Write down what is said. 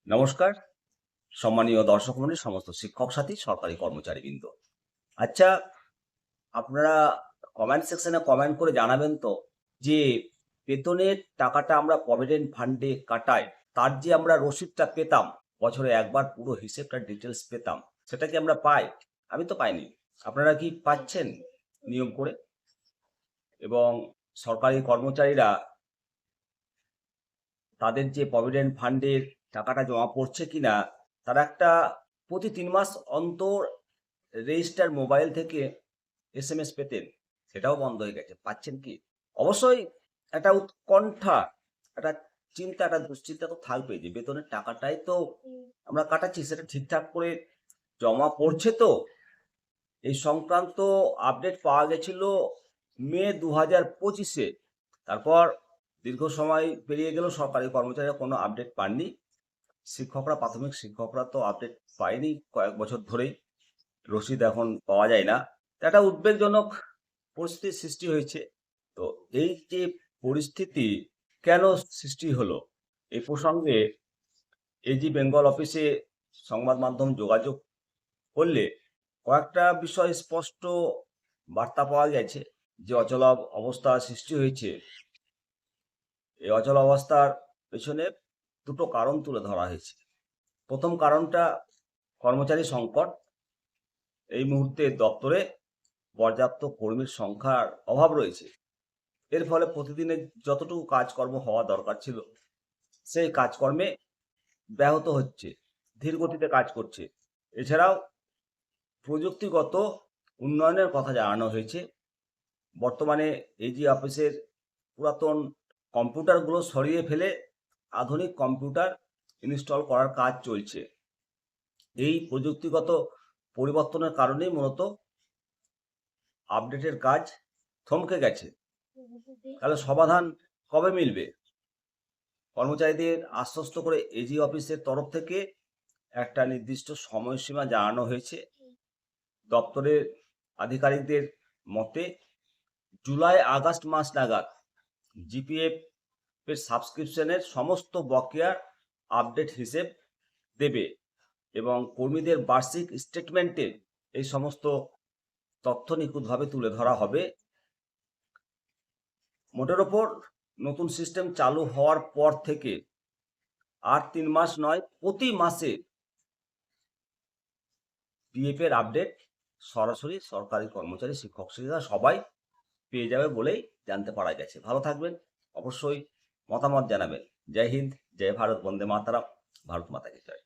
নমস্কার সম্মানীয় দর্শক মণ্ডলী, সমস্ত শিক্ষক সাথী, সরকারি কর্মচারীবৃন্দ। আচ্ছা, আপনারা কমেন্ট সেকশনে কমেন্ট করে জানাবেন তো যে বেতনের টাকাটা আমরা প্রভিডেন্ট ফান্ডে কাটাই, তার যে আমরা রসিদটা পেতাম, বছরে একবার পুরো হিসেবটা ডিটেলস পেতাম, সেটা কি আমরা পাই? আমি তো পাইনি। আপনারা কি পাচ্ছেন নিয়ম করে? এবং সরকারি কর্মচারীরা তাদের যে প্রভিডেন্ট ফান্ডের টাকাটা জমা পড়ছে কিনা, তারা একটা প্রতি 3 মাস অন্তর রেজিস্টার মোবাইল থেকে এসএমএস পেতেন, সেটাও বন্ধ হয়ে গেছে। পাচ্ছেন কি? অবশ্যই একটা উৎকণ্ঠা, একটা চিন্তা, একটা দুশ্চিন্তা তো থাকবে যে বেতনের টাকাটাই তো আমরা কাটাচ্ছি, সেটা ঠিকঠাক করে জমা পড়ছে তো? এই সংক্রান্ত আপডেট পাওয়া গেছিল মে 2025-এ। তারপর দীর্ঘ সময় পেরিয়ে গেল, সরকারি কর্মচারীরা কোনো আপডেট পাননি। শিক্ষকরা, প্রাথমিক শিক্ষকরা তো আপডেট পায়নি কয়েক বছর ধরেই। রসিদ এখন পাওয়া যায় না। একটা উদ্বেগজনক পরিস্থিতির সৃষ্টি হয়েছে। তো এই যে পরিস্থিতি কেন সৃষ্টি হলো, এই প্রসঙ্গে এজি বেঙ্গল অফিসে সংবাদ মাধ্যম যোগাযোগ করলে কয়েকটা বিষয় স্পষ্ট বার্তা পাওয়া গেছে যে অচল অবস্থা সৃষ্টি হয়েছে। এই অচল অবস্থার পেছনে দুটো কারণ তুলে ধরা হয়েছে। প্রথম কারণটা কর্মচারী সংকট। এই মুহূর্তে দপ্তরে পর্যাপ্ত কর্মীর সংখ্যার অভাব রয়েছে। এর ফলে প্রতিদিনের যতটুকু কাজকর্ম হওয়া দরকার ছিল, সেই কাজকর্মে ব্যাহত হচ্ছে, ধীর গতিতে কাজ করছে। এছাড়াও প্রযুক্তিগত উন্নয়নের কথা জানানো হয়েছে। বর্তমানে এজি অফিসের পুরাতন কম্পিউটারগুলো সরিয়ে ফেলে আধুনিক কম্পিউটার ইনস্টল করার কাজ চলছে। এই প্রযুক্তিগত পরিবর্তনের কারণেই মূলত আপডেটের কাজ থমকে গেছে। তাহলে সমাধান কবে মিলবে? কর্মচারীদের আশ্বস্ত করে এজি অফিসের তরফ থেকে একটা নির্দিষ্ট সময়সীমা জানানো হয়েছে। দপ্তরের আধিকারিকদের মতে জুলাই আগস্ট মাস নাগাদ জিপিএফ এর সাবস্ক্রিপশনের সমস্ত বকেয়ার আপডেট হিসেব দেবে এবং কর্মীদের বার্ষিক স্টেটমেন্টে এই সমস্ত তথ্য নিখুঁতভাবে তুলে ধরা হবে। মোটের ওপর নতুন সিস্টেম চালু হওয়ার পর থেকে আর 3 মাস নয়, প্রতি মাসে পিএফ এর আপডেট সরাসরি সরকারি কর্মচারী, শিক্ষক শিক্ষিকা সবাই পেয়ে যাবে বলেই জানতে পারা গেছে। ভালো থাকবেন, অবশ্যই মতামত জানাবেন। জয় হিন্দ, জয় ভারত, বন্দে মাতারাম, ভারত মাতা কি জয়।